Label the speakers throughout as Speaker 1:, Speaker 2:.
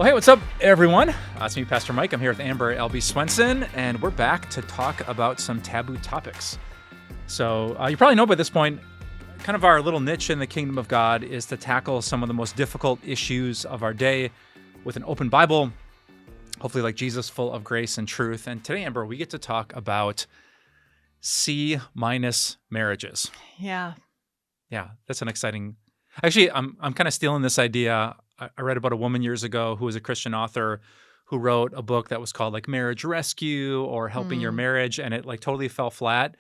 Speaker 1: Well, hey, what's up, everyone? It's me, Pastor Mike. I'm here with Amber, Albee, Swenson, and we're back to talk about some taboo topics. So you probably know by this point, kind of our little niche in the kingdom of God is to tackle some of the most difficult issues of our day with an open Bible, hopefully like Jesus, full of grace and truth. And today, Amber, we get to talk about C- marriages.
Speaker 2: Yeah,
Speaker 1: that's an exciting... Actually, I'm kind of stealing this idea. I read about a woman years ago who was a Christian author who wrote a book that was called like Marriage Rescue or Helping Your Marriage, and it like totally fell flat.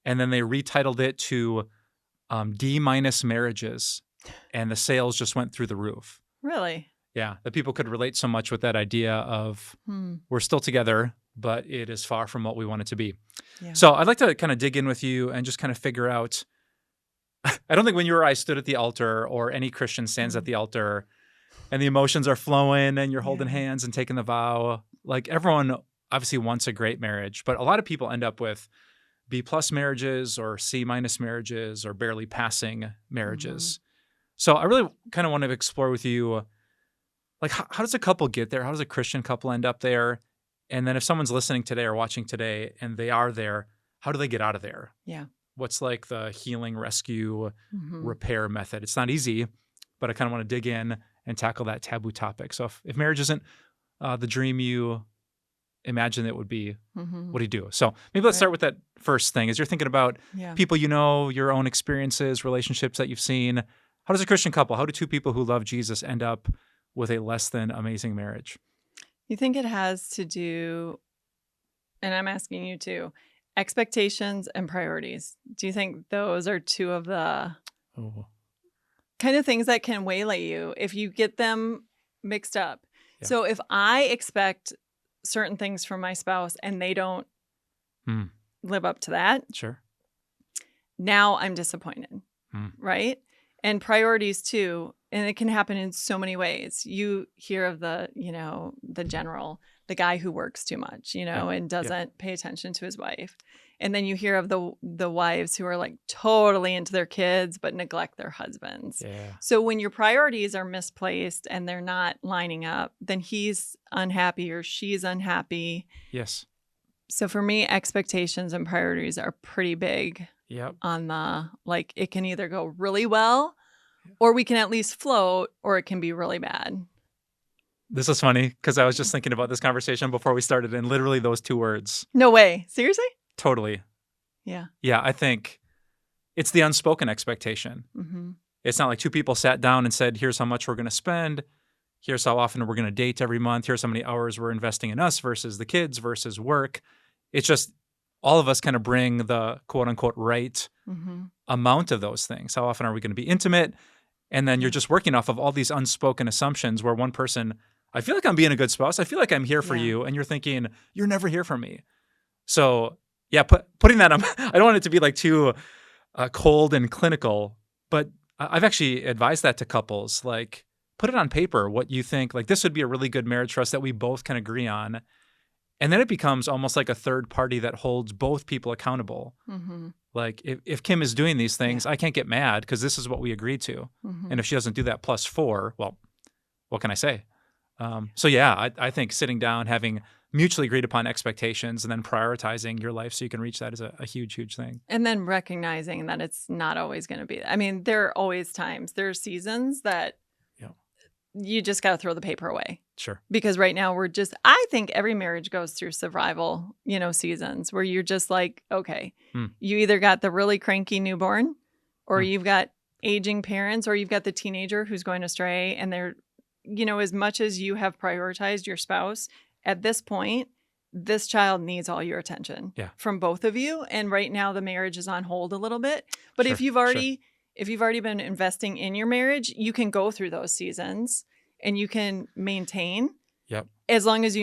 Speaker 1: And then they retitled it to D- marriages, and the sales just went through the roof.
Speaker 2: really.
Speaker 1: Yeah, that people could relate so much with that idea of we're still together, but it is far from what we want it to be.
Speaker 2: Yeah.
Speaker 1: So I'd like to kind of dig in with you and just kind of figure out, I don't think when you or I stood at the altar or any Christian stands at the altar and the emotions are flowing and you're holding hands and taking the vow, like everyone obviously wants a great marriage, but a lot of people end up with B+ marriages or C- marriages or barely passing marriages. So I really kind of want to explore with you, like, how does a couple get there? How does a Christian couple end up there? And then if someone's listening today or watching today and they are there, how do they get out of there?
Speaker 2: Yeah.
Speaker 1: What's like the healing, rescue, repair method? It's not easy, but I kind of want to dig in and tackle that taboo topic. So if marriage isn't the dream you imagine it would be, what do you do? So maybe let's start with that first thing. As you're thinking about people you know, your own experiences, relationships that you've seen, how does a Christian couple, how do two people who love Jesus end up with a less than amazing marriage?
Speaker 2: You think it has to do, and I'm asking you too, expectations and priorities. Do you think those are two of the kind of things that can waylay you if you get them mixed up?
Speaker 1: Yeah.
Speaker 2: So if I expect certain things from my spouse and they don't live up to that,
Speaker 1: Sure.
Speaker 2: now I'm disappointed, right? And priorities too, and it can happen in so many ways. You hear of the general, the guy who works too much, and doesn't pay attention to his wife. And then you hear of the wives who are like totally into their kids but neglect their husbands.
Speaker 1: Yeah.
Speaker 2: So when your priorities are misplaced and they're not lining up, then he's unhappy or she's unhappy.
Speaker 1: Yes.
Speaker 2: So for me, expectations and priorities are pretty big.
Speaker 1: Yep.
Speaker 2: On the, like, it can either go really well or we can at least float, or it can be really bad.
Speaker 1: This is funny because I was just thinking about this conversation before we started, and literally those two words.
Speaker 2: No way. Seriously?
Speaker 1: Totally.
Speaker 2: Yeah.
Speaker 1: Yeah, I think it's the unspoken expectation. It's not like two people sat down and said, here's how much we're going to spend. Here's how often we're going to date every month. Here's how many hours we're investing in us versus the kids versus work. It's just all of us kind of bring the quote unquote right amount of those things. How often are we going to be intimate? And then you're just working off of all these unspoken assumptions where one person, I feel like I'm being a good spouse. I feel like I'm here for you. And you're thinking, you're never here for me. So yeah, putting that on, I don't want it to be like too cold and clinical, but I've actually advised that to couples, like put it on paper, what you think, like this would be a really good marriage for us that we both can agree on. And then it becomes almost like a third party that holds both people accountable. Like if Kim is doing these things, I can't get mad because this is what we agreed to. And if she doesn't do that +4, well, what can I say? So yeah, I think sitting down, having mutually agreed upon expectations and then prioritizing your life so you can reach that is a huge, huge thing.
Speaker 2: And then recognizing that it's not always going to be. I mean, there are always times, there are seasons that you just got to throw the paper away.
Speaker 1: Sure.
Speaker 2: Because right now I think every marriage goes through survival, seasons where you're just like, okay, you either got the really cranky newborn or you've got aging parents or you've got the teenager who's going astray. And they're, as much as you have prioritized your spouse, at this point, this child needs all your attention from both of you. And right now the marriage is on hold a little bit. But if you've already been investing in your marriage, you can go through those seasons and you can maintain.
Speaker 1: Yep.
Speaker 2: As long as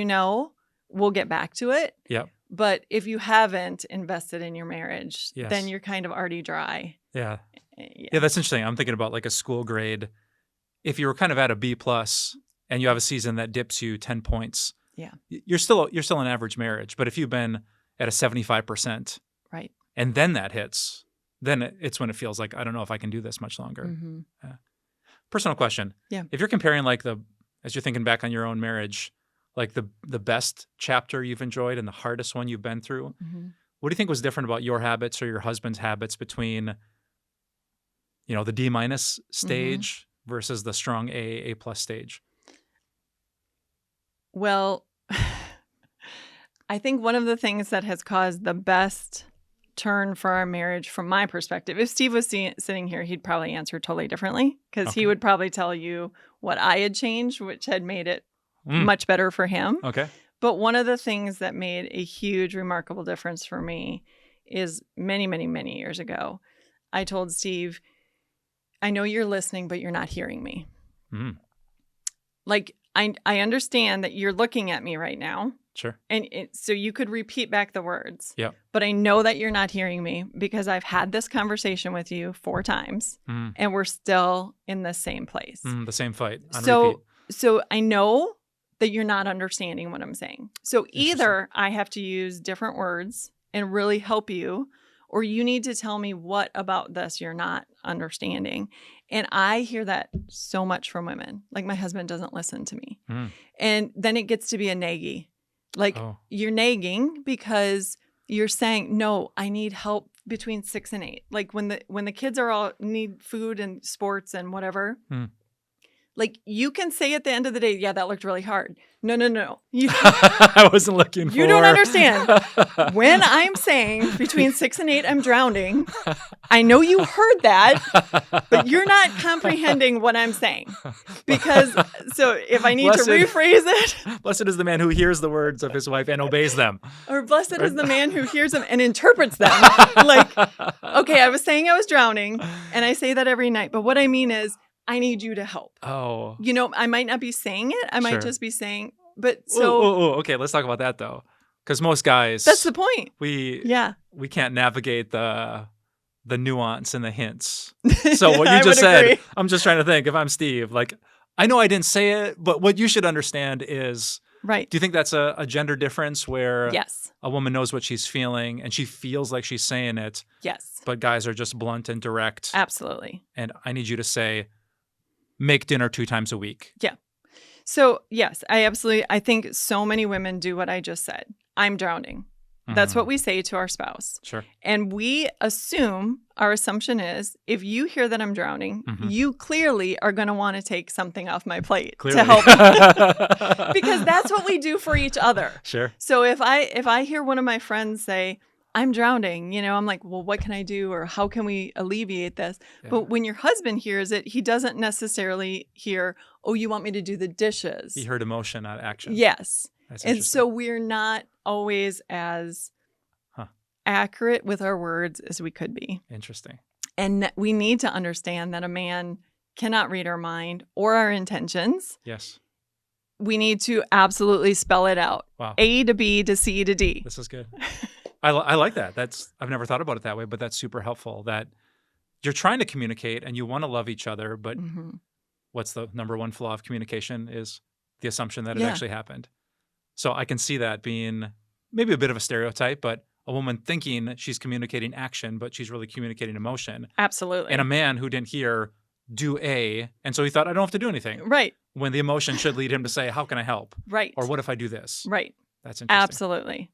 Speaker 2: we'll get back to it.
Speaker 1: Yep.
Speaker 2: But if you haven't invested in your marriage, then you're kind of already dry.
Speaker 1: Yeah. Yeah, that's interesting. I'm thinking about like a school grade. If you were kind of at a B+ and you have a season that dips you 10 points, you're still an average marriage. But if you've been at a 75%,
Speaker 2: right,
Speaker 1: and then that hits, then it's when it feels like, I don't know if I can do this much longer. Personal question.
Speaker 2: Yeah.
Speaker 1: If you're comparing like the as you're thinking back on your own marriage, like the best chapter you've enjoyed and the hardest one you've been through?
Speaker 2: Mm-hmm.
Speaker 1: What do you think was different about your habits or your husband's habits between, the D- stage versus the strong A+ stage?
Speaker 2: Well, I think one of the things that has caused the best turn for our marriage from my perspective, if Steve was sitting here, he'd probably answer totally differently because he would probably tell you what I had changed, which had made it much better for him.
Speaker 1: Okay.
Speaker 2: But one of the things that made a huge, remarkable difference for me is many, many, many years ago, I told Steve, I know you're listening, but you're not hearing me.
Speaker 1: Mm.
Speaker 2: Like, I understand that you're looking at me right now.
Speaker 1: Sure.
Speaker 2: And so you could repeat back the words.
Speaker 1: Yeah.
Speaker 2: But I know that you're not hearing me because I've had this conversation with you 4 times and we're still in the same place.
Speaker 1: The same fight. On repeat.
Speaker 2: So I know that you're not understanding what I'm saying. So either I have to use different words and really help you, or you need to tell me what about this you're not understanding. And I hear that so much from women. Like, my husband doesn't listen to me. And then it gets to be a naggy. Like, you're nagging because you're saying, no, I need help between 6 and 8. Like, when the kids are all need food and sports and whatever, like, you can say at the end of the day, yeah, that looked really hard. No.
Speaker 1: I wasn't looking for.
Speaker 2: You don't understand. When I'm saying between 6 and 8, I'm drowning. I know you heard that, but you're not comprehending what I'm saying. Because, so if I need to rephrase it.
Speaker 1: Blessed is the man who hears the words of his wife and obeys them.
Speaker 2: Or blessed is the man who hears them and interprets them. Like, okay, I was saying I was drowning, and I say that every night. But what I mean is, I need you to help.
Speaker 1: Oh.
Speaker 2: I might not be saying it. I might just be saying, but
Speaker 1: okay, let's talk about that though. Because most guys.
Speaker 2: That's the point.
Speaker 1: We can't navigate the nuance and the hints. So what you just said, I'm just trying to think, if I'm Steve, like, I know I didn't say it, but what you should understand is,
Speaker 2: right.
Speaker 1: Do you think that's a gender difference where
Speaker 2: yes.
Speaker 1: a woman knows what she's feeling and she feels like she's saying it?
Speaker 2: Yes.
Speaker 1: But guys are just blunt and direct.
Speaker 2: Absolutely.
Speaker 1: And I need you to say, make dinner 2 times a week.
Speaker 2: Yeah. So, yes, I think so many women do what I just said. I'm drowning. That's what we say to our spouse.
Speaker 1: Sure.
Speaker 2: And we assume, our assumption is, if you hear that I'm drowning, you clearly are going to want to take something off my plate to help me. Because that's what we do for each other.
Speaker 1: Sure.
Speaker 2: So if I hear one of my friends say, I'm drowning, I'm like, well, what can I do? Or how can we alleviate this? Yeah. But when your husband hears it, he doesn't necessarily hear, oh, you want me to do the dishes.
Speaker 1: He heard emotion, not action.
Speaker 2: Yes. And so we're not always as accurate with our words as we could be.
Speaker 1: Interesting.
Speaker 2: And we need to understand that a man cannot read our mind or our intentions.
Speaker 1: Yes.
Speaker 2: We need to absolutely spell it out.
Speaker 1: Wow.
Speaker 2: A to B to C to D.
Speaker 1: This is good. I like that. I've never thought about it that way, but that's super helpful. That you're trying to communicate and you want to love each other, but what's the number one flaw of communication is the assumption that it actually happened. So I can see that being maybe a bit of a stereotype, but a woman thinking she's communicating action, but she's really communicating emotion.
Speaker 2: Absolutely.
Speaker 1: And a man who didn't hear do A, and so he thought, I don't have to do anything.
Speaker 2: Right.
Speaker 1: When the emotion should lead him to say, how can I help?
Speaker 2: Right.
Speaker 1: Or what if I do this?
Speaker 2: Right.
Speaker 1: That's interesting.
Speaker 2: Absolutely.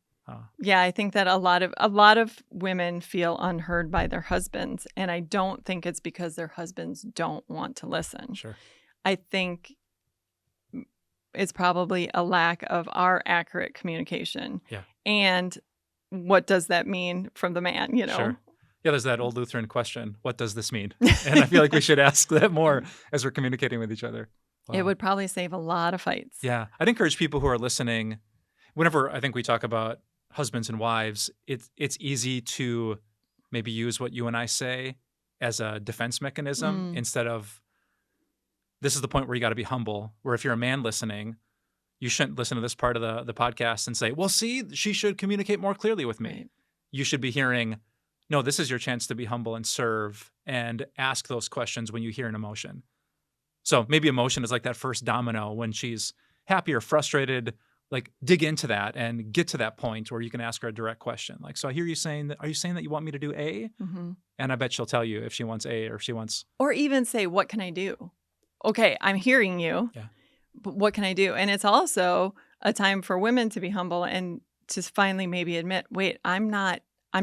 Speaker 2: Yeah, I think that a lot of women feel unheard by their husbands, and I don't think it's because their husbands don't want to listen.
Speaker 1: Sure.
Speaker 2: I think it's probably a lack of our accurate communication.
Speaker 1: Yeah.
Speaker 2: And what does that mean from the man,
Speaker 1: Sure. Yeah, there's that old Lutheran question, what does this mean? And I feel like we should ask that more as we're communicating with each other. Wow.
Speaker 2: It would probably save a lot of fights.
Speaker 1: Yeah. I'd encourage people who are listening, whenever I think we talk about husbands and wives, it's easy to maybe use what you and I say as a defense mechanism instead of, this is the point where you got to be humble, where if you're a man listening, you shouldn't listen to this part of the podcast and say, well, see, she should communicate more clearly with me. Right. You should be hearing, no, this is your chance to be humble and serve and ask those questions when you hear an emotion. So maybe emotion is like that first domino when she's happy or frustrated. Like, dig into that and get to that point where you can ask her a direct question. Like, so I hear you saying that, are you saying that you want me to do A? And I bet she'll tell you if she wants A or if she wants.
Speaker 2: Or even say, what can I do? Okay, I'm hearing you.
Speaker 1: Yeah.
Speaker 2: But what can I do? And it's also a time for women to be humble and to finally maybe admit, wait, I'm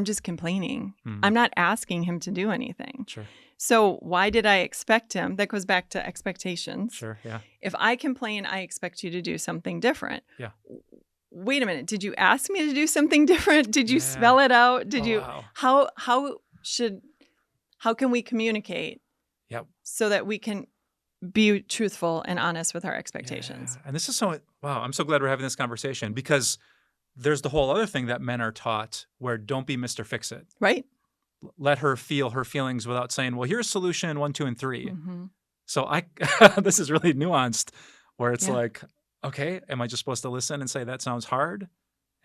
Speaker 2: just complaining. I'm not asking him to do anything.
Speaker 1: Sure.
Speaker 2: So why did I expect him? That goes back to expectations.
Speaker 1: Sure. Yeah.
Speaker 2: If I complain, I expect you to do something different.
Speaker 1: Yeah.
Speaker 2: Wait a minute. Did you ask me to do something different? Did you spell it out? Did you?
Speaker 1: Wow.
Speaker 2: How can we communicate?
Speaker 1: Yep.
Speaker 2: So that we can be truthful and honest with our expectations.
Speaker 1: Yeah. And this is so, wow, I'm so glad we're having this conversation, because there's the whole other thing that men are taught where don't be Mr. Fix-It.
Speaker 2: Right.
Speaker 1: Let her feel her feelings without saying, well, here's solution 1, 2, and 3.
Speaker 2: Mm-hmm.
Speaker 1: So this is really nuanced, where it's like, okay, am I just supposed to listen and say that sounds hard?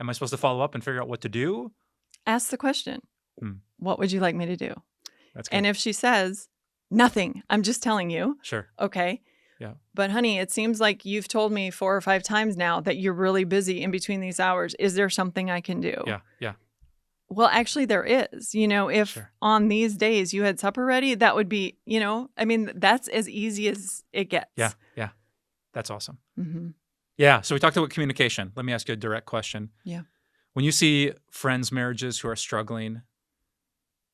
Speaker 1: Am I supposed to follow up and figure out what to do?
Speaker 2: Ask the question. What would you like me to do?
Speaker 1: That's good.
Speaker 2: And if she says, nothing, I'm just telling you.
Speaker 1: Sure.
Speaker 2: Okay.
Speaker 1: Yeah.
Speaker 2: But honey, it seems like you've told me 4 or 5 times now that you're really busy in between these hours. Is there something I can do?
Speaker 1: Yeah. Yeah.
Speaker 2: Well, actually there is. If on these days you had supper ready, that would be, that's as easy as it gets.
Speaker 1: Yeah. Yeah. That's awesome.
Speaker 2: Mm-hmm.
Speaker 1: Yeah. So we talked about communication. Let me ask you a direct question.
Speaker 2: Yeah.
Speaker 1: When you see friends' marriages who are struggling,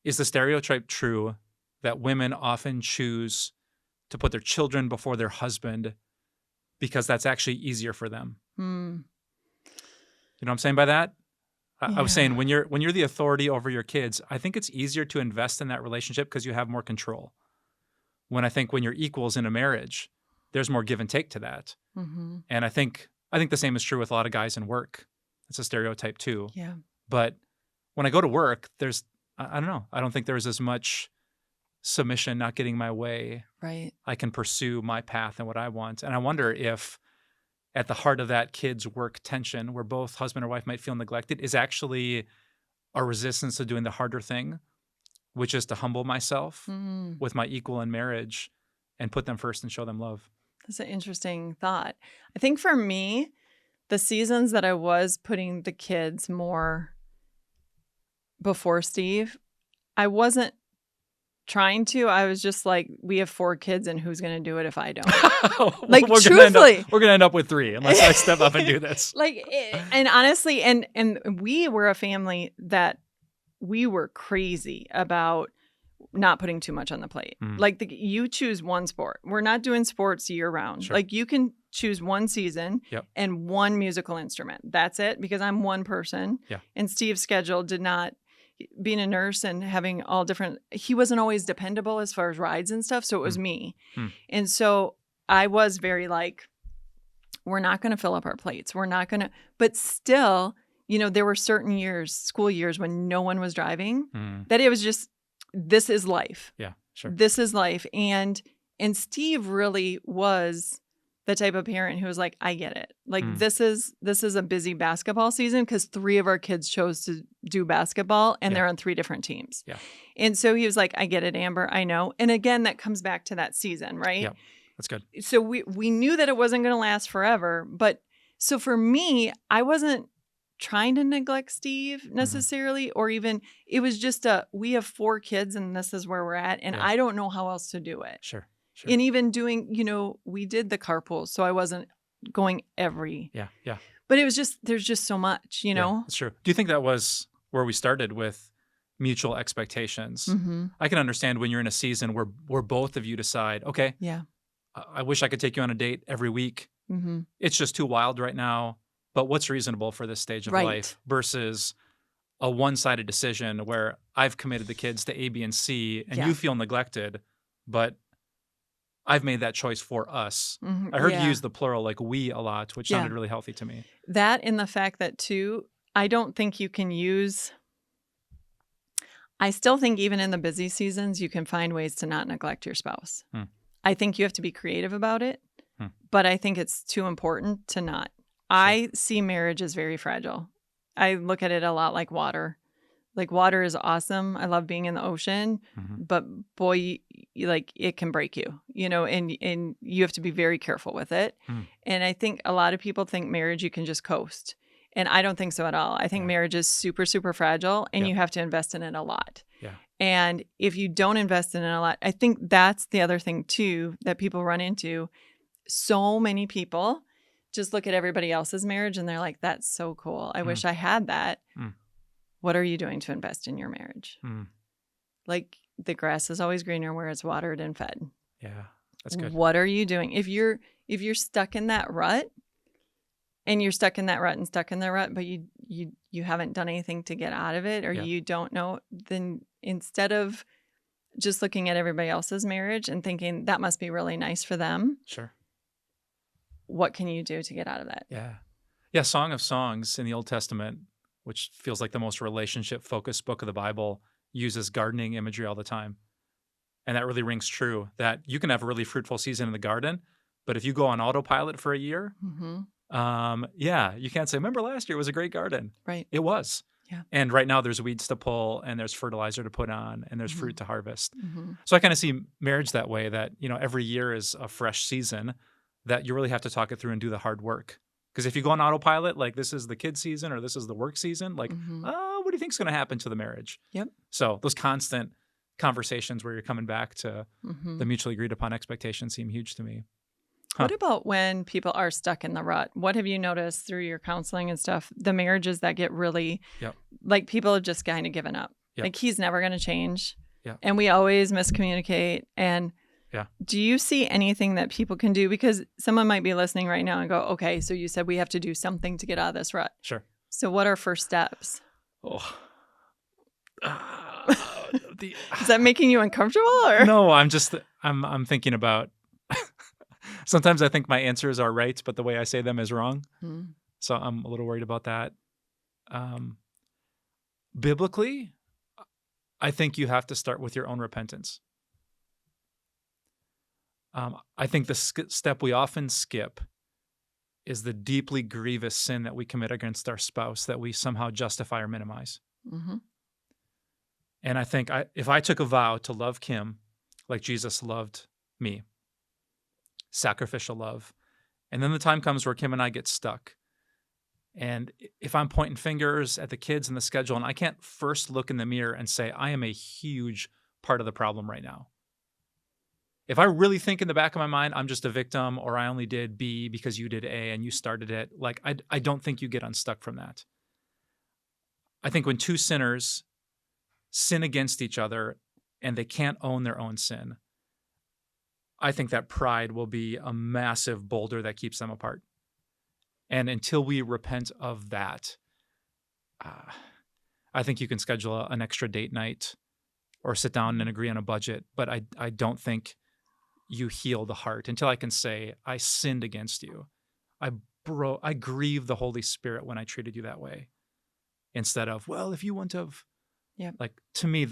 Speaker 1: is the stereotype true that women often choose to put their children before their husband because that's actually easier for them? You know what I'm saying by that? I was saying when you're the authority over your kids, I think it's easier to invest in that relationship because you have more control. When you're equals in a marriage, there's more give and take to that. Mm-hmm. And I think the same is true with a lot of guys in work. It's a stereotype too.
Speaker 2: Yeah.
Speaker 1: But when I go to work, I don't know. I don't think there's as much submission, not getting my way.
Speaker 2: Right.
Speaker 1: I can pursue my path and what I want. And I wonder if at the heart of that kids' work tension, where both husband or wife might feel neglected, is actually a resistance to doing the harder thing, which is to humble myself with my equal in marriage and put them first and show them love.
Speaker 2: That's an interesting thought. I think for me, the seasons that I was putting the kids more before Steve, I wasn't trying to. I was just like, we have 4 kids and who's going to do it if I don't? Truthfully.
Speaker 1: We're going to end up with 3 unless I step up and do this.
Speaker 2: And honestly, and we were a family that we were crazy about not putting too much on the plate. You choose one sport. We're not doing sports year round.
Speaker 1: Sure.
Speaker 2: You can choose one season and one musical instrument. That's it, because I'm one person.
Speaker 1: Yeah.
Speaker 2: And Steve's schedule did not, being a nurse and having all different, he wasn't always dependable as far as rides and stuff. So it was me. And so I was very we're not going to fill up our plates. We're not going to, but still, there were certain years, school years, when no one was driving, that it was just, this is life.
Speaker 1: Yeah, sure.
Speaker 2: This is life. And Steve really was the type of parent who was like, I get it. This is a busy basketball season because 3 of our kids chose to do basketball and they're on 3 different teams.
Speaker 1: Yeah.
Speaker 2: And so he was like, I get it, Amber. I know. And again, that comes back to that season, right?
Speaker 1: Yeah. That's good.
Speaker 2: So we knew that it wasn't going to last forever. But so for me, I wasn't trying to neglect Steve necessarily, or even, it was just we have 4 kids and this is where we're at. And I don't know how else to do it.
Speaker 1: Sure.
Speaker 2: And even doing, we did the carpool, so I wasn't going every.
Speaker 1: Yeah.
Speaker 2: But it was just, there's just so much,
Speaker 1: Yeah, that's true. Do you think that was where we started with mutual expectations? I can understand when you're in a season where both of you decide, okay, I wish I could take you on a date every week. It's just too wild right now. But what's reasonable for this stage of life versus a one-sided decision where I've committed the kids to A, B, and C, and you feel neglected, but I've made that choice for us. I heard you use the plural, we a lot, which sounded really healthy to me.
Speaker 2: That, and the fact that too, I don't think you can I still think even in the busy seasons, you can find ways to not neglect your spouse. I think you have to be creative about it, but I think it's too important to not. I see marriage as very fragile. I look at it a lot like water. Water is awesome. I love being in the ocean, but boy, it can break you, and you have to be very careful with it. And I think a lot of people think marriage, you can just coast. And I don't think so at all. I think marriage is super, super fragile and you have to invest in it a lot.
Speaker 1: Yeah.
Speaker 2: And if you don't invest in it a lot, I think that's the other thing too that people run into. so many people just look at everybody else's marriage and they're like, that's so cool. I wish I had that. What are you doing to invest in your marriage? Like, the grass is always greener where it's watered and fed.
Speaker 1: Yeah, that's good.
Speaker 2: What are you doing? If you're stuck in that rut, and you're stuck in that rut and stuck in the rut, but you haven't done anything to get out of it, or you don't know, then instead of just looking at everybody else's marriage and thinking that must be really nice for them.
Speaker 1: Sure.
Speaker 2: What can you do to get out of that?
Speaker 1: Yeah. Yeah. Song of Songs in the Old Testament, which feels like the most relationship-focused book of the Bible, uses gardening imagery all the time. And that really rings true, that you can have a really fruitful season in the garden, but if you go on autopilot for a year, you can't say, remember last year it was a great garden.
Speaker 2: Right.
Speaker 1: It was.
Speaker 2: Yeah.
Speaker 1: And right now there's weeds to pull and there's fertilizer to put on and there's fruit to harvest. So I kind of see marriage that way, that, every year is a fresh season, that you really have to talk it through and do the hard work. Because if you go on autopilot, like this is the kid season or this is the work season, like, what do you think is going to happen to the marriage?
Speaker 2: Yep.
Speaker 1: So those constant conversations where you're coming back to the mutually agreed upon expectations seem huge to me.
Speaker 2: What about when people are stuck in the rut? What have you noticed through your counseling and stuff? The marriages that get really, like, people have just kind of given up. Like, he's never going to change. And we always miscommunicate. And do you see anything that people can do? Because someone might be listening right now and go, okay, so you said we have to do something to get out of this rut.
Speaker 1: Sure.
Speaker 2: So what are first steps?
Speaker 1: Oh.
Speaker 2: Is that making you uncomfortable? Or?
Speaker 1: No, I'm thinking about, sometimes I think my answers are right, but the way I say them is wrong. So I'm a little worried about that. Biblically, I think you have to start with your own repentance. I think the step we often skip is the deeply grievous sin that we commit against our spouse that we somehow justify or minimize. And I think if I took a vow to love Kim like Jesus loved me, sacrificial love, and then the time comes where Kim and I get stuck, and if I'm pointing fingers at the kids and the schedule, and I can't first look in the mirror and say, I am a huge part of the problem right now. If I really think in the back of my mind, I'm just a victim, or I only did B because you did A and you started it, like, I don't think you get unstuck from that. I think when two sinners sin against each other and they can't own their own sin, I think that pride will be a massive boulder that keeps them apart. And until we repent of that, I think you can schedule an extra date night or sit down and agree on a budget, but I don't think you heal the heart until I can say, I sinned against you. I grieved the Holy Spirit when I treated you that way. Instead of, well, if you wouldn't have, like, to me,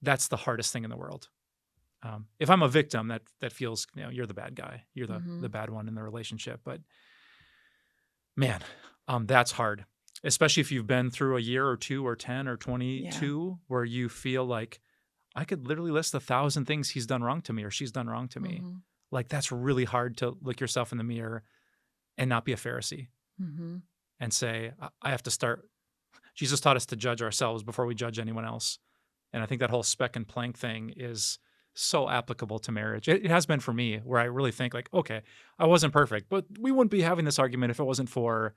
Speaker 1: that's the hardest thing in the world. If I'm a victim, that feels, you're the bad guy. You're the bad one in the relationship. But man, that's hard, especially if you've been through a year or 2 or 10 or 22 where you feel like, I could literally list 1,000 things he's done wrong to me or she's done wrong to me. Like, that's really hard to look yourself in the mirror and not be a Pharisee and say, I have to start. Jesus taught us to judge ourselves before we judge anyone else. And I think that whole speck and plank thing is so applicable to marriage. It has been for me, where I really think, like, okay, I wasn't perfect, but we wouldn't be having this argument if it wasn't for,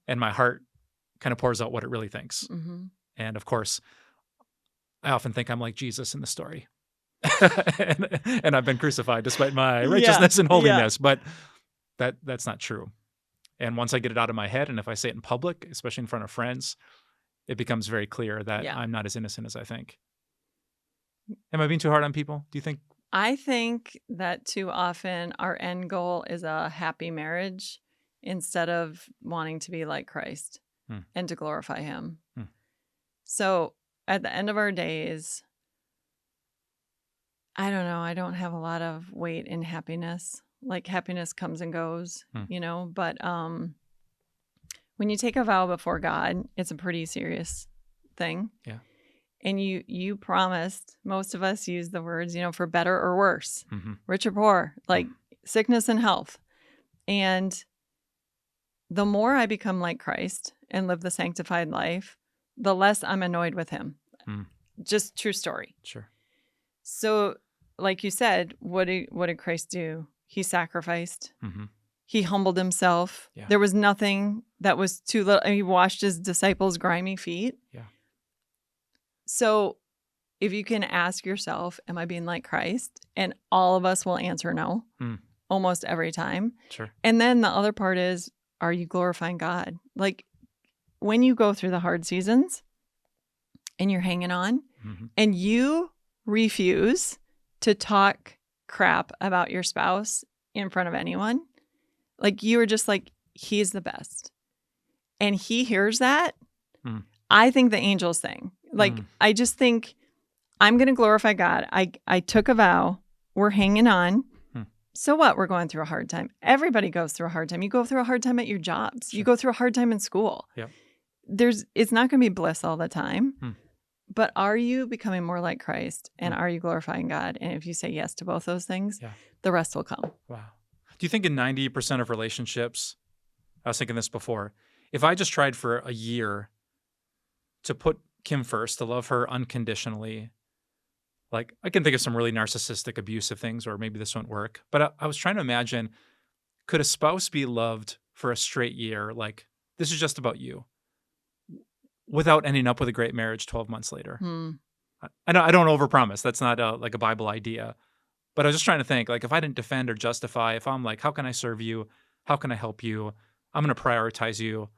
Speaker 1: and my heart kind of pours out what it really thinks. And of course, I often think I'm like Jesus in the story. and I've been crucified despite my righteousness and holiness, but that's not true. And once I get it out of my head, and if I say it in public, especially in front of friends, it becomes very clear that I'm not as innocent as I think. Am I being too hard on people, do you think?
Speaker 2: I think that too often our end goal is a happy marriage instead of wanting to be like Christ and to glorify him. So at the end of our days, I don't know, I don't have a lot of weight in happiness. Like, happiness comes and goes, but when you take a vow before God, it's a pretty serious thing. Yeah. And you promised, most of us use the words, for better or worse, rich or poor, like sickness and health. And the more I become like Christ and live the sanctified life, the less I'm annoyed with him. Just true story.
Speaker 1: Sure.
Speaker 2: So, like you said, what did Christ do? he sacrificed.
Speaker 1: Mm-hmm.
Speaker 2: He humbled himself.
Speaker 1: Yeah.
Speaker 2: There was nothing that was too little. He washed his disciples' grimy feet.
Speaker 1: Yeah.
Speaker 2: So if you can ask yourself, am I being like Christ? And all of us will answer no almost every time.
Speaker 1: Sure.
Speaker 2: And then the other part is, are you glorifying God? Like when you go through the hard seasons and you're hanging on and you refuse to talk crap about your spouse in front of anyone, like you are just like, he's the best. And he hears that. I think the angels sing. Like, I just think I'm going to glorify God. I took a vow. We're hanging on. So what? We're going through a hard time. Everybody goes through a hard time. You go through a hard time at your jobs. Sure. You go through a hard time in school.
Speaker 1: Yep.
Speaker 2: It's not going to be bliss all the time. But are you becoming more like Christ? And are you glorifying God? And if you say yes to both those things, the rest will come.
Speaker 1: Wow. Do you think in 90% of relationships, I was thinking this before, if I just tried for a year to put Kim first, to love her unconditionally, like I can think of some really narcissistic, abusive things, or maybe this won't work. But I was trying to imagine, could a spouse be loved for a straight year? Like, this is just about you, without ending up with a great marriage 12 months later. I don't overpromise. That's not like a Bible idea. But I was just trying to think, like, if I didn't defend or justify, if I'm like, how can I serve you? How can I help you? I'm going to prioritize you.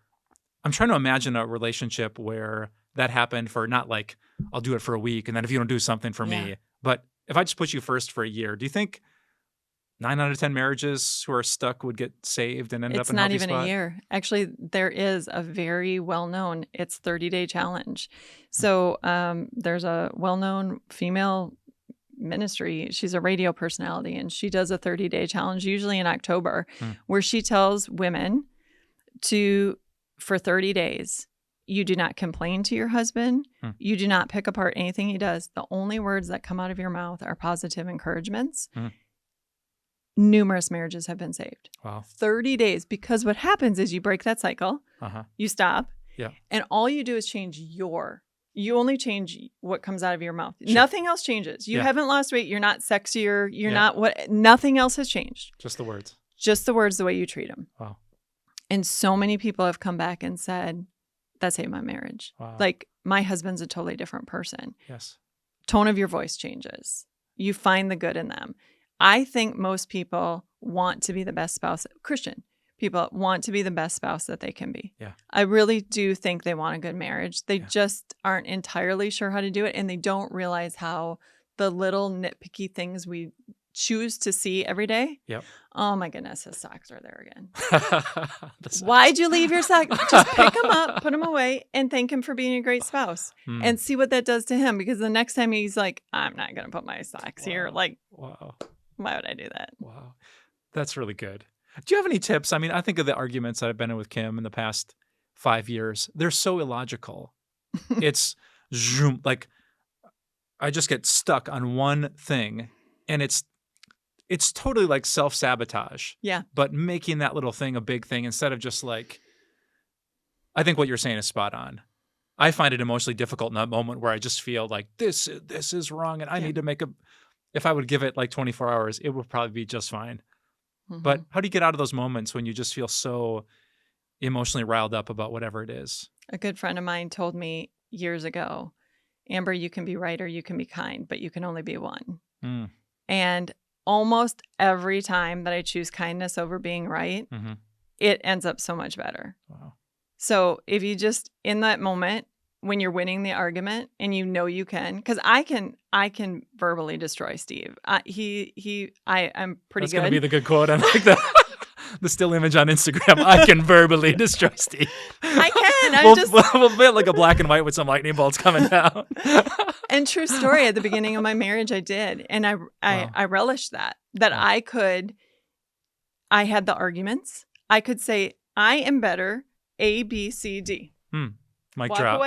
Speaker 1: I'm trying to imagine a relationship where that happened for not like, I'll do it for a week, and then if you don't do something for me. But if I just put you first for a year, do you think 9 out of 10 marriages who are stuck would get saved and end up in a healthy spot? It's not even
Speaker 2: a year. Actually, there is a very well-known, it's 30-day challenge. So there's a well-known female ministry. She's a radio personality, and she does a 30-day challenge, usually in October, where she tells women for 30 days, you do not complain to your husband. You do not pick apart anything he does. The only words that come out of your mouth are positive encouragements. Numerous marriages have been saved.
Speaker 1: Wow.
Speaker 2: 30 days. Because what happens is you break that cycle. You stop.
Speaker 1: Yeah.
Speaker 2: And all you do is you only change what comes out of your mouth.
Speaker 1: Sure.
Speaker 2: Nothing else changes. You haven't lost weight. You're not sexier. You're not nothing else has changed.
Speaker 1: Just the words.
Speaker 2: Just the words, the way you treat them.
Speaker 1: Wow.
Speaker 2: And so many people have come back and said, that saved my marriage.
Speaker 1: Wow.
Speaker 2: Like, my husband's a totally different person.
Speaker 1: Yes.
Speaker 2: Tone of your voice changes. You find the good in them. I think most people want to be the best spouse. Christian people want to be the best spouse that they can be.
Speaker 1: Yeah.
Speaker 2: I really do think they want a good marriage. They just aren't entirely sure how to do it, and they don't realize how the little nitpicky things we choose to see every day.
Speaker 1: Yep.
Speaker 2: Oh my goodness, his socks are there again. Why'd you leave your socks? Just pick them up, put them away, and thank him for being a great spouse, and see what that does to him. Because the next time he's like, I'm not going to put my socks here. Like,
Speaker 1: wow.
Speaker 2: Why would I do that?
Speaker 1: Wow. That's really good. Do you have any tips? I mean, I think of the arguments that I've been in with Kim in the past 5 years. They're so illogical. It's zoom, like I just get stuck on one thing, and it's totally like self-sabotage.
Speaker 2: Yeah.
Speaker 1: But making that little thing a big thing instead of just like, I think what you're saying is spot on. I find it emotionally difficult in that moment where I just feel like this is wrong, and I need to if I would give it like 24 hours, it would probably be just fine. But how do you get out of those moments when you just feel so emotionally riled up about whatever it is?
Speaker 2: A good friend of mine told me years ago, Amber, you can be right or you can be kind, but you can only be one. And almost every time that I choose kindness over being right, it ends up so much better.
Speaker 1: Wow.
Speaker 2: So if you just, in that moment, when you're winning the argument and you know you can, because I can verbally destroy Steve. I'm pretty good.
Speaker 1: That's going to be the good quote. I like that. The still image on Instagram. I can verbally destroy Steve.
Speaker 2: I can.
Speaker 1: We'll be like a black and white with some lightning bolts coming down.
Speaker 2: And true story, at the beginning of my marriage, I did. And I relished that I had the arguments. I could say, I am better, A, B, C, D.
Speaker 1: Mic drop.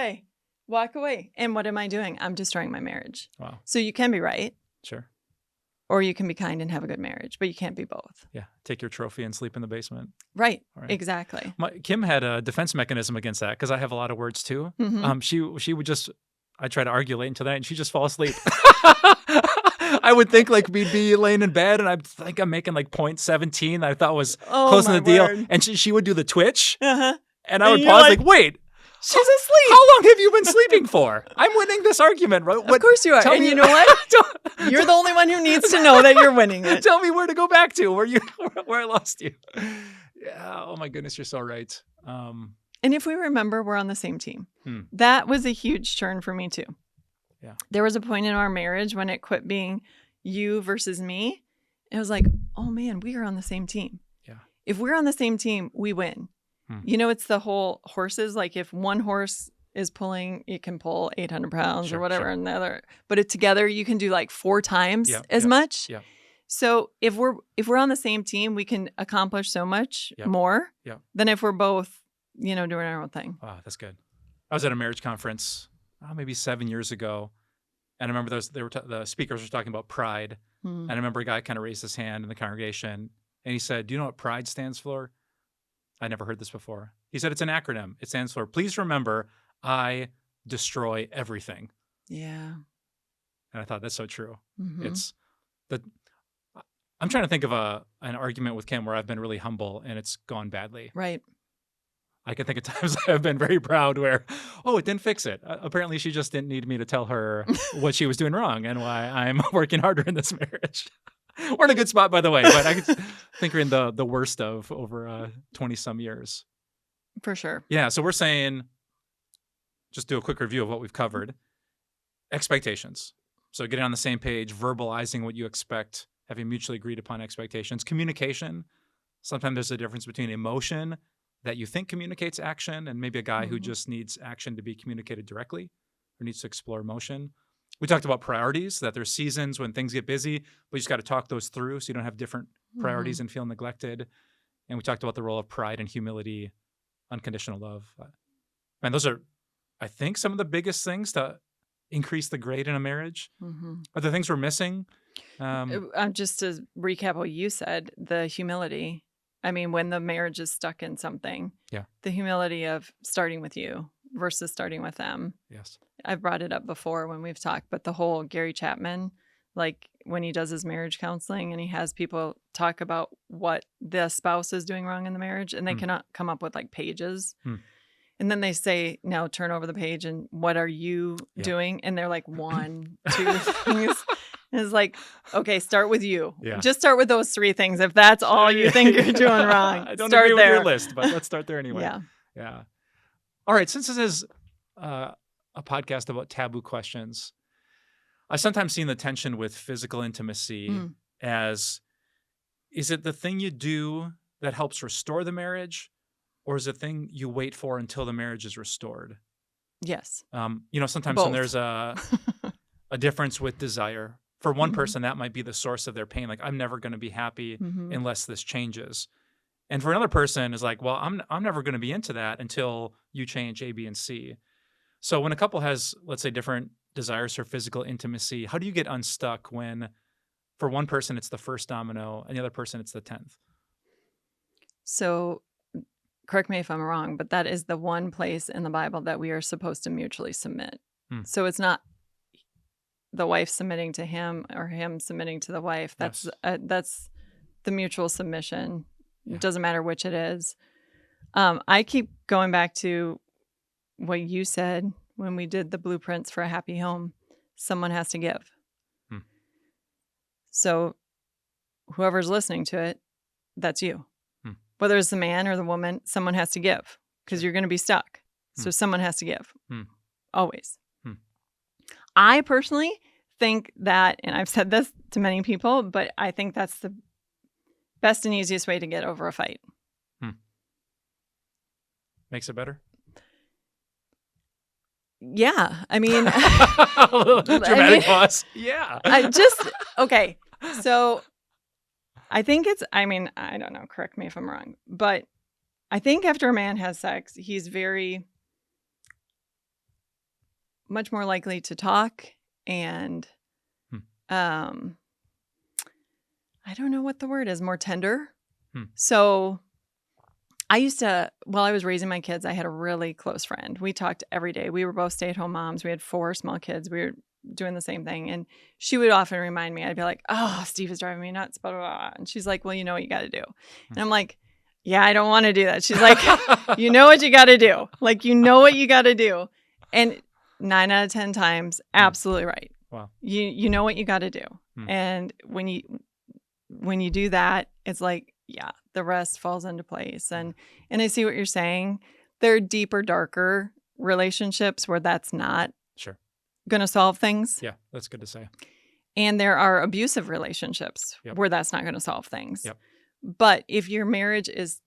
Speaker 2: Walk away. And what am I doing? I'm destroying my marriage.
Speaker 1: Wow.
Speaker 2: So you can be right.
Speaker 1: Sure.
Speaker 2: Or you can be kind and have a good marriage, but you can't be both.
Speaker 1: Yeah. Take your trophy and sleep in the basement.
Speaker 2: Right. Exactly.
Speaker 1: Kim had a defense mechanism against that because I have a lot of words too. She would just, I try to argue late into that and she'd just fall asleep. I would think like we'd be laying in bed and I think I'm making like 0.17 that I thought was
Speaker 2: Oh,
Speaker 1: close to
Speaker 2: my
Speaker 1: the deal.
Speaker 2: word.
Speaker 1: And she would do the twitch.
Speaker 2: Uh-huh.
Speaker 1: And I would
Speaker 2: And you're
Speaker 1: pause
Speaker 2: like,
Speaker 1: like, wait,
Speaker 2: She's asleep.
Speaker 1: how long have you been sleeping for? I'm winning this argument. Right?
Speaker 2: Of course you are.
Speaker 1: Tell
Speaker 2: And
Speaker 1: me-
Speaker 2: you know what? You're the only one who needs to know that you're winning it.
Speaker 1: Tell me where to go back to, where I lost you. Yeah. Oh my goodness, you're so right.
Speaker 2: And if we remember, we're on the same team.
Speaker 1: Hmm.
Speaker 2: That was a huge turn for me too.
Speaker 1: Yeah.
Speaker 2: There was a point in our marriage when it quit being you versus me. It was like, oh man, we are on the same team.
Speaker 1: Yeah.
Speaker 2: If we're on the same team, we win.
Speaker 1: Hmm.
Speaker 2: You know, it's the whole horses. Like if one horse is pulling, it can pull 800 pounds
Speaker 1: Sure,
Speaker 2: or whatever,
Speaker 1: sure.
Speaker 2: and the other, but together you can do like 4 times
Speaker 1: Yeah,
Speaker 2: as
Speaker 1: yeah,
Speaker 2: much.
Speaker 1: yeah.
Speaker 2: So if we're on the same team, we can accomplish so much
Speaker 1: Yeah,
Speaker 2: more
Speaker 1: yeah.
Speaker 2: than if we're both, doing our own thing.
Speaker 1: Oh, that's good. I was at a marriage conference maybe 7 years ago, and I remember the speakers were talking about pride, and I remember a guy kind of raised his hand in the congregation, and he said, "Do you know what pride stands for?" I never heard this before. He said it's an acronym. It stands for, "Please remember, I destroy everything."
Speaker 2: Yeah.
Speaker 1: And I thought that's so true.
Speaker 2: Mhm.
Speaker 1: It's the. I'm trying to think of an argument with Kim where I've been really humble and it's gone badly.
Speaker 2: Right.
Speaker 1: I can think of times I've been very proud where, it didn't fix it. Apparently, she just didn't need me to tell her what she was doing wrong and why I'm working harder in this marriage. We're in a good spot, by the way, but I think we're in the worst of over 20-some years.
Speaker 2: For sure.
Speaker 1: Yeah, so we're saying, just do a quick review of what we've covered. Expectations. So getting on the same page, verbalizing what you expect, having mutually agreed upon expectations. Communication. Sometimes there's a difference between emotion that you think communicates action and maybe a guy who just needs action to be communicated directly or needs to explore emotion. We talked about priorities, that there's seasons when things get busy, but you just got to talk those through so you don't have different priorities and feel neglected. And we talked about the role of pride and humility, unconditional love. And those are, I think, some of the biggest things to increase the grade in a marriage. Are there things we're missing?
Speaker 2: Just to recap what you said, the humility. I mean, when the marriage is stuck in something, the humility of starting with you versus starting with them.
Speaker 1: Yes.
Speaker 2: I've brought it up before when we've talked, but the whole Gary Chapman, like when he does his marriage counseling and he has people talk about what the spouse is doing wrong in the marriage, and they cannot come up with like pages. And then they say, now turn over the page and what are you doing? And they're like 1, 2 things. And it's like, okay, start with you.
Speaker 1: Yeah.
Speaker 2: Just start with those 3 things. If that's all you think you're doing wrong,
Speaker 1: I don't
Speaker 2: start
Speaker 1: agree
Speaker 2: there.
Speaker 1: with your list, but let's start there anyway.
Speaker 2: Yeah.
Speaker 1: All right. Since this is a podcast about taboo questions, I've sometimes seen the tension with physical intimacy as, is it the thing you do that helps restore the marriage, or is it the thing you wait for until the marriage is restored?
Speaker 2: Yes.
Speaker 1: Sometimes
Speaker 2: Both.
Speaker 1: when there's a difference with desire, for one person, that might be the source of their pain. Like, I'm never going to be happy unless this changes. And for another person, is like, well, I'm never going to be into that until you change A, B, and C. So when a couple has, let's say, different desires for physical intimacy, how do you get unstuck when, for one person, it's the first domino, and the other person, it's the 10th?
Speaker 2: So, correct me if I'm wrong, but that is the one place in the Bible that we are supposed to mutually submit. So it's not the wife submitting to him or him submitting to the wife. That's the mutual submission. It doesn't matter which it is. I keep going back to what you said when we did the blueprints for a happy home. Someone has to give. So whoever's listening to it, that's you. Whether it's the man or the woman, someone has to give because you're going to be stuck. So someone has to give. Always. I personally think that, and I've said this to many people, but I think that's the best and easiest way to get over a fight.
Speaker 1: Makes it better?
Speaker 2: Yeah. I mean,
Speaker 1: dramatic pause. Yeah.
Speaker 2: Okay. So I think I don't know, correct me if I'm wrong, but I think after a man has sex, he's very much more likely to talk and I don't know what the word is, more tender. So I used to, while I was raising my kids, I had a really close friend. We talked every day. We were both stay-at-home moms. We had 4 small kids. We were doing the same thing. And she would often remind me, I'd be like, oh, Steve is driving me nuts, blah, blah, blah. And she's like, well, you know what you got to do. And I'm like, yeah, I don't want to do that. She's like, you know what you got to do. Like, you know what you got to do. And 9 out of 10 times, absolutely right.
Speaker 1: Wow.
Speaker 2: You know what you got to do. And when you do that, it's like, yeah, the rest falls into place. And I see what you're saying. There are deeper, darker relationships where that's not going to solve things.
Speaker 1: Yeah, that's good to say.
Speaker 2: And there are abusive relationships where that's not going to solve things.
Speaker 1: Yep.
Speaker 2: But if your marriage is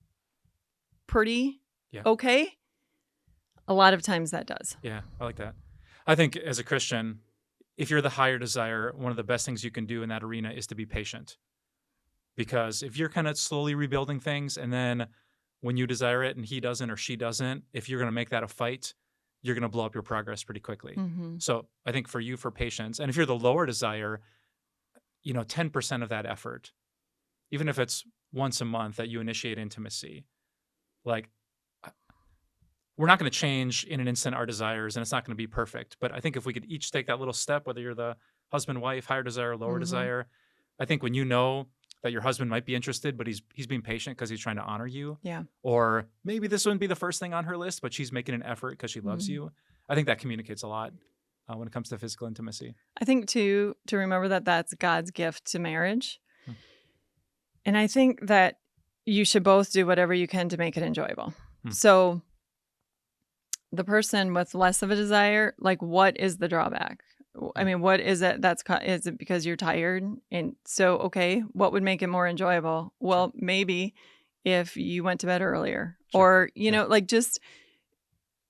Speaker 2: pretty okay, a lot of times that does.
Speaker 1: Yeah, I like that. I think as a Christian, if you're the higher desire, one of the best things you can do in that arena is to be patient. Because if you're kind of slowly rebuilding things, and then when you desire it and he doesn't or she doesn't, if you're going to make that a fight, you're going to blow up your progress pretty quickly. So I think for you, for patience, and if you're the lower desire, 10% of that effort, even if it's once a month that you initiate intimacy, like, we're not going to change in an instant our desires, and it's not going to be perfect. But I think if we could each take that little step, whether you're the husband, wife, higher desire, lower desire, I think when you know that your husband might be interested, but he's being patient because he's trying to honor you.
Speaker 2: Yeah.
Speaker 1: Or maybe this wouldn't be the first thing on her list, but she's making an effort because she loves you. I think that communicates a lot when it comes to physical intimacy.
Speaker 2: I think, too, to remember that that's God's gift to marriage. And I think that you should both do whatever you can to make it enjoyable. So the person with less of a desire, like, what is the drawback? I mean, what is it is it because you're tired? And so, okay, what would make it more enjoyable? Well, maybe if you went to bed earlier or, like, just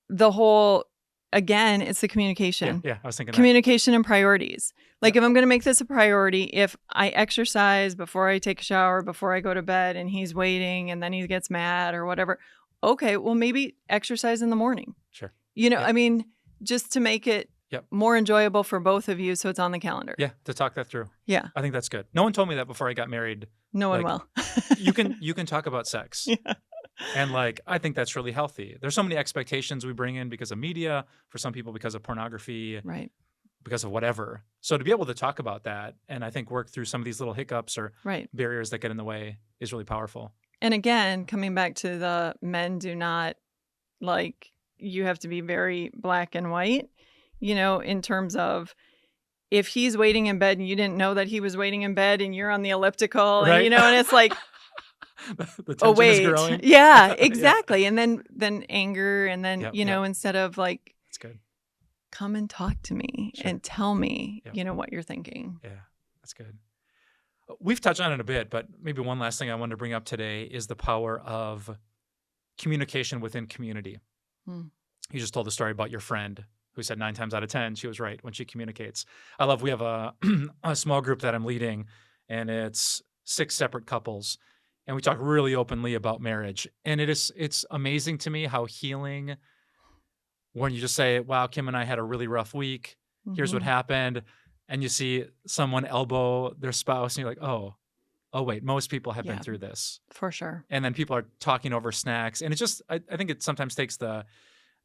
Speaker 2: the whole, again, it's the communication.
Speaker 1: Yeah, I was thinking
Speaker 2: communication and priorities. Like, if I'm going to make this a priority, if I exercise before I take a shower, before I go to bed, and he's waiting and then he gets mad or whatever, okay, well, maybe exercise in the morning.
Speaker 1: Sure.
Speaker 2: I mean, just to make it more enjoyable for both of you so it's on the calendar.
Speaker 1: Yeah, to talk that through.
Speaker 2: Yeah.
Speaker 1: I think that's good. No one told me that before I got married.
Speaker 2: No one will.
Speaker 1: you can talk about sex. Yeah. And I think that's really healthy. There's so many expectations we bring in because of media, for some people because of pornography,
Speaker 2: right?
Speaker 1: Because of whatever. So to be able to talk about that and I think work through some of these little hiccups or barriers that get in the way is really powerful.
Speaker 2: And again, coming back to the men do not, you have to be very black and white, in terms of if he's waiting in bed and you didn't know that he was waiting in bed and you're on the elliptical and, and it's like,
Speaker 1: the tension is growing.
Speaker 2: Yeah, exactly. And then anger. And then, instead of
Speaker 1: that's good.
Speaker 2: Come and talk to me and tell me, what you're thinking.
Speaker 1: Yeah, that's good. We've touched on it a bit, but maybe one last thing I wanted to bring up today is the power of communication within community. You just told the story about your friend who said 9 times out of 10 she was right when she communicates. We have a small group that I'm leading, and it's 6 separate couples, and we talk really openly about marriage. And it's amazing to me how healing when you just say, wow, Kim and I had a really rough week. Here's what happened. And you see someone elbow their spouse, and you're like, oh wait, most people have been through this.
Speaker 2: For sure.
Speaker 1: And then people are talking over snacks. And it's just, I think it sometimes takes the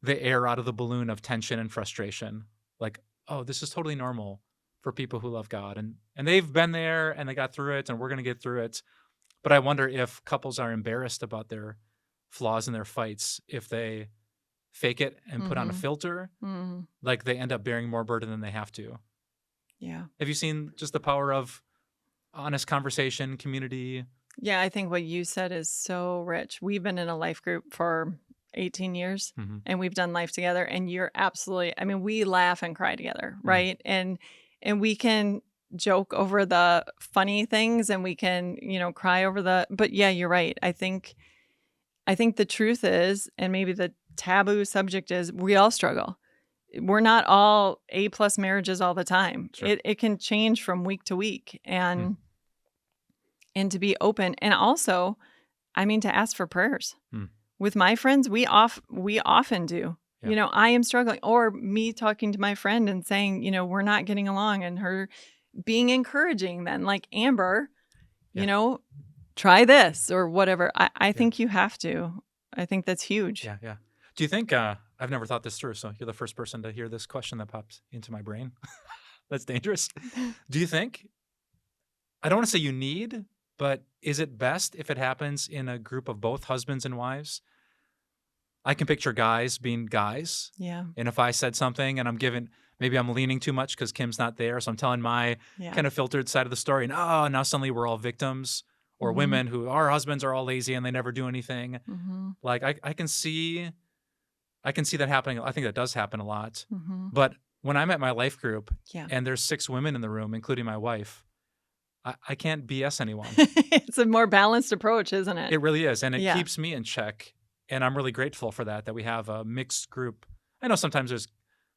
Speaker 1: air out of the balloon of tension and frustration. Like, oh, this is totally normal for people who love God. And they've been there and they got through it and we're going to get through it. But I wonder if couples are embarrassed about their flaws and their fights, if they fake it and put on a filter, like they end up bearing more burden than they have to.
Speaker 2: Yeah.
Speaker 1: Have you seen just the power of honest conversation, community?
Speaker 2: Yeah, I think what you said is so rich. We've been in a life group for 18 years and we've done life together, and you're absolutely, I mean, we laugh and cry together, right? And we can joke over the funny things and we can, cry over but yeah, you're right. I think the truth is, and maybe the taboo subject is, we all struggle. We're not all A+ marriages all the time. Sure. It can change from week to week, and to be open, and also, I mean, to ask for prayers. With my friends, we often do. Yeah. I am struggling, or me talking to my friend and saying, we're not getting along, and her being encouraging. Then, like, Amber, try this or whatever. I think you have to. I think that's huge.
Speaker 1: Yeah, yeah. Do you think? I've never thought this through, so you're the first person to hear this question that pops into my brain. That's dangerous. Do you think, I don't want to say you need, but is it best if it happens in a group of both husbands and wives? I can picture guys being guys.
Speaker 2: Yeah.
Speaker 1: And if I said something and maybe I'm leaning too much because Kim's not there. So I'm telling my kind of filtered side of the story. And now suddenly we're all victims, or women who our husbands are all lazy and they never do anything. Like I can see that happening. I think that does happen a lot. But when I'm at my life group and there's 6 women in the room, including my wife, I can't BS anyone.
Speaker 2: It's a more balanced approach, isn't it?
Speaker 1: It really is. And it keeps me in check. And I'm really grateful for that we have a mixed group. I know sometimes there's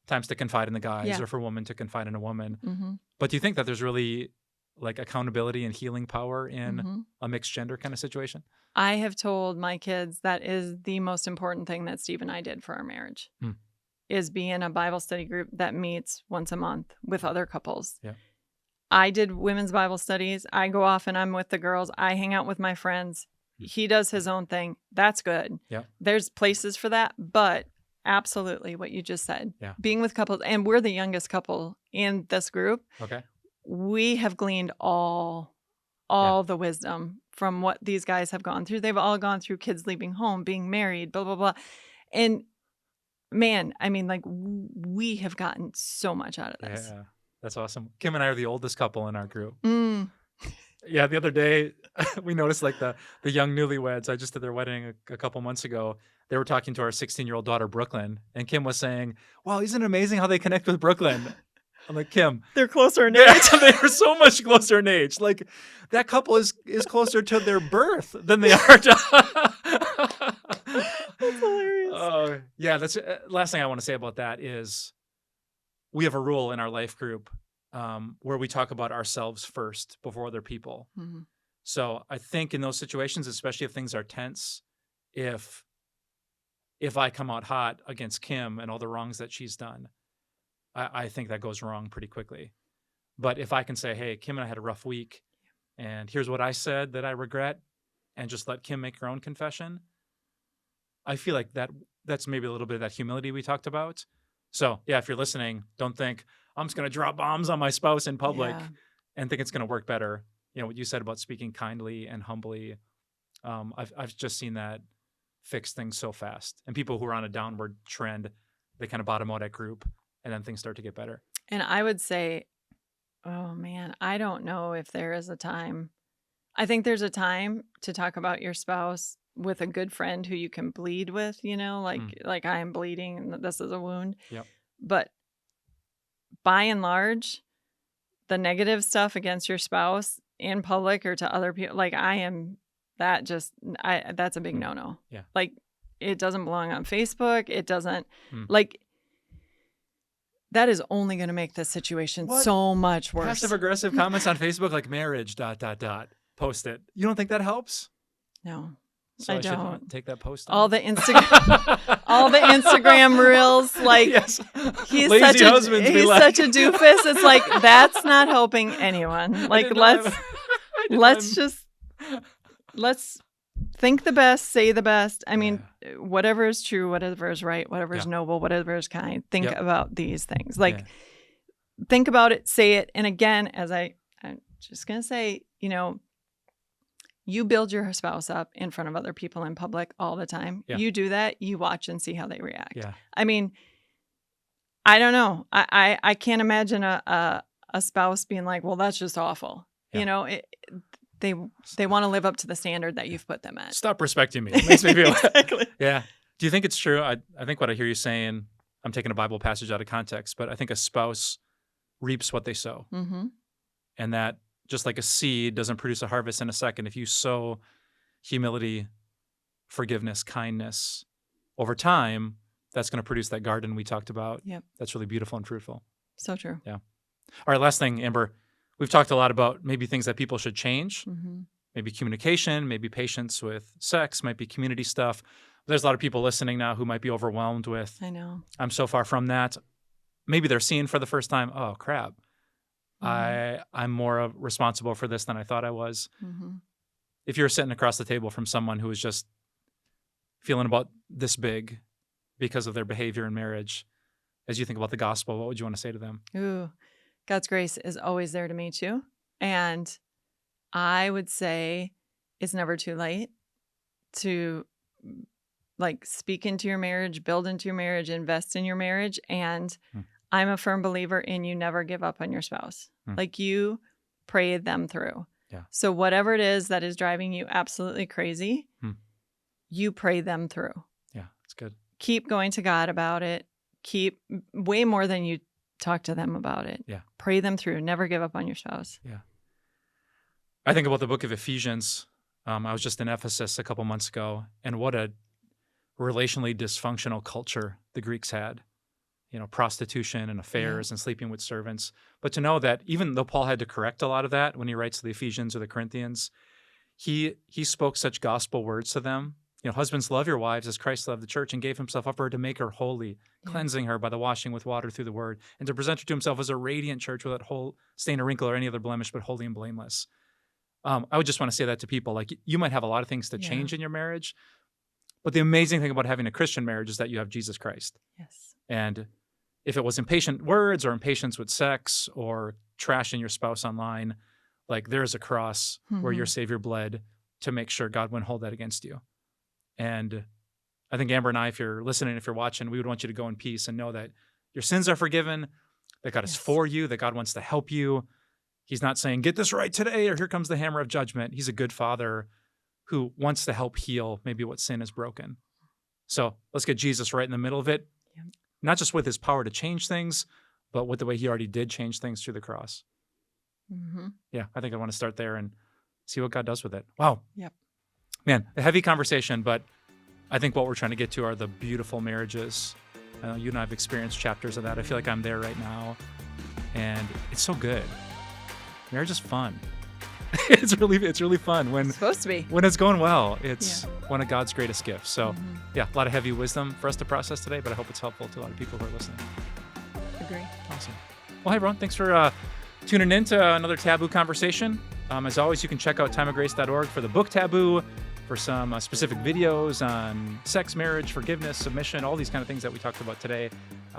Speaker 1: times to confide in the guys or for women to confide in a woman. But do you think that there's really like accountability and healing power in a mixed gender kind of situation?
Speaker 2: I have told my kids that is the most important thing that Steve and I did for our marriage is be in a Bible study group that meets once a month with other couples. Yeah. I did women's Bible studies. I go off and I'm with the girls. I hang out with my friends. He does his own thing. That's good. Yeah. There's places for that, but absolutely what you just said. Yeah. Being with couples, and we're the youngest couple in this group. Okay. We have gleaned all the wisdom from what these guys have gone through. They've all gone through kids leaving home, being married, blah, blah, blah. And man, I mean, like we have gotten so much out of this. Yeah,
Speaker 1: that's awesome. Kim and I are the oldest couple in our group. Yeah, the other day we noticed like the young newlyweds. I just did their wedding a couple months ago. They were talking to our 16-year-old daughter, Brooklyn, and Kim was saying, wow, isn't it amazing how they connect with Brooklyn? I'm like, Kim.
Speaker 2: They're closer in age.
Speaker 1: They're so much closer in age. Like that couple is closer to their birth than they are to...
Speaker 2: That's hilarious.
Speaker 1: Yeah, that's last thing I want to say about that is we have a rule in our life group where we talk about ourselves first before other people. So I think in those situations, especially if things are tense, if I come out hot against Kim and all the wrongs that she's done, I think that goes wrong pretty quickly. But if I can say, hey, Kim and I had a rough week, and here's what I said that I regret, and just let Kim make her own confession, I feel like that's maybe a little bit of that humility we talked about. So yeah, if you're listening, don't think I'm just going to drop bombs on my spouse in public and think it's going to work better. You know, what you said about speaking kindly and humbly, I've just seen that fix things so fast. And people who are on a downward trend, they kind of bottom out at group, and then things start to get better.
Speaker 2: And I would say, oh man, I don't know if there is a time. I think there's a time to talk about your spouse with a good friend who you can bleed with, you know, like I am bleeding and this is a wound. Yep. But by and large, the negative stuff against your spouse in public or to other people, like that's a big no-no. Yeah. Like it doesn't belong on Facebook. It doesn't that is only going to make this situation so much worse.
Speaker 1: Passive aggressive comments on Facebook, like marriage, ... Post it. You don't think that helps?
Speaker 2: No.
Speaker 1: So I don't take that post down.
Speaker 2: All the Instagram reels, like he's
Speaker 1: lazy
Speaker 2: such a doofus. It's like that's not helping anyone. Like let's think the best, say the best. I mean, whatever is true, whatever is right, whatever is noble, whatever is kind. Think about these things. Like think about it, say it. And again, as I'm just gonna say, you know, you build your spouse up in front of other people in public all the time. Yeah. You do that, you watch and see how they react. Yeah. I mean, I don't know. I can't imagine a spouse being like, well, that's just awful. Yeah. You know, they want to live up to the standard that you've put them at.
Speaker 1: Stop respecting me. It makes me feel
Speaker 2: exactly.
Speaker 1: Yeah. Do you think it's true? I think what I hear you saying, I'm taking a Bible passage out of context, but I think a spouse reaps what they sow. Mm-hmm. And that just like a seed doesn't produce a harvest in a second. If you sow humility, forgiveness, kindness over time, that's going to produce that garden we talked about. Yep. That's really beautiful and fruitful.
Speaker 2: So true.
Speaker 1: Yeah. All right. Last thing, Amber, we've talked a lot about maybe things that people should change, maybe communication, maybe patience with sex, might be community stuff. There's a lot of people listening now who might be overwhelmed with, I know, I'm so far from that. Maybe they're seeing for the first time, oh, crap. I'm more responsible for this than I thought I was. If you're sitting across the table from someone who is just feeling about this big because of their behavior in marriage, as you think about the gospel, what would you want to say to them?
Speaker 2: Ooh, God's grace is always there to meet you. And I would say it's never too late to like speak into your marriage, build into your marriage, invest in your marriage. And I'm a firm believer in you never give up on your spouse. Like you pray them through.
Speaker 1: Yeah.
Speaker 2: So whatever it is that is driving you absolutely crazy, you pray them through.
Speaker 1: Yeah, that's good.
Speaker 2: Keep going to God about it. Keep way more than you talk to them about it.
Speaker 1: Yeah.
Speaker 2: Pray them through. Never give up on your spouse.
Speaker 1: Yeah. I think about the book of Ephesians. I was just in Ephesus a couple months ago, and what a relationally dysfunctional culture the Greeks had. You know, prostitution and affairs and sleeping with servants. But to know that even though Paul had to correct a lot of that when he writes to the Ephesians or the Corinthians, he spoke such gospel words to them. You know, husbands, love your wives as Christ loved the church and gave himself up for her to make her holy, cleansing her by the washing with water through the word, and to present her to himself as a radiant church without whole stain or wrinkle or any other blemish, but holy and blameless. I would just want to say that to people. Like, you might have a lot of things to change in your marriage, but the amazing thing about having a Christian marriage is that you have Jesus Christ.
Speaker 2: Yes.
Speaker 1: And if it was impatient words or impatience with sex or trashing your spouse online, like there's a cross where your Savior bled to make sure God wouldn't hold that against you. And I think Amber and I, if you're listening, if you're watching, we would want you to go in peace and know that your sins are forgiven, that God is for you, that God wants to help you. He's not saying, get this right today, or here comes the hammer of judgment. He's a good father who wants to help heal maybe what sin is broken. So let's get Jesus right in the middle of it. Yep. Not just with his power to change things, but with the way he already did change things through the cross. Yeah, I think I want to start there and see what God does with it. Wow.
Speaker 2: Yep.
Speaker 1: Man, a heavy conversation, but I think what we're trying to get to are the beautiful marriages. You and I have experienced chapters of that. I feel like I'm there right now, and it's so good. Marriage is fun. It's really fun when
Speaker 2: it's supposed to be.
Speaker 1: When it's going well. It's one of God's greatest gifts. So, yeah, a lot of heavy wisdom for us to process today, but I hope it's helpful to a lot of people who are listening.
Speaker 2: Agree.
Speaker 1: Awesome. Well, hey, everyone. Thanks for tuning in to another Taboo conversation. As always, you can check out timeofgrace.org for the book Taboo, for some specific videos on sex, marriage, forgiveness, submission, all these kind of things that we talked about today.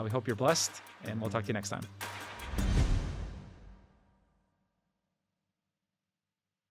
Speaker 1: We hope you're blessed, and we'll talk to you next time.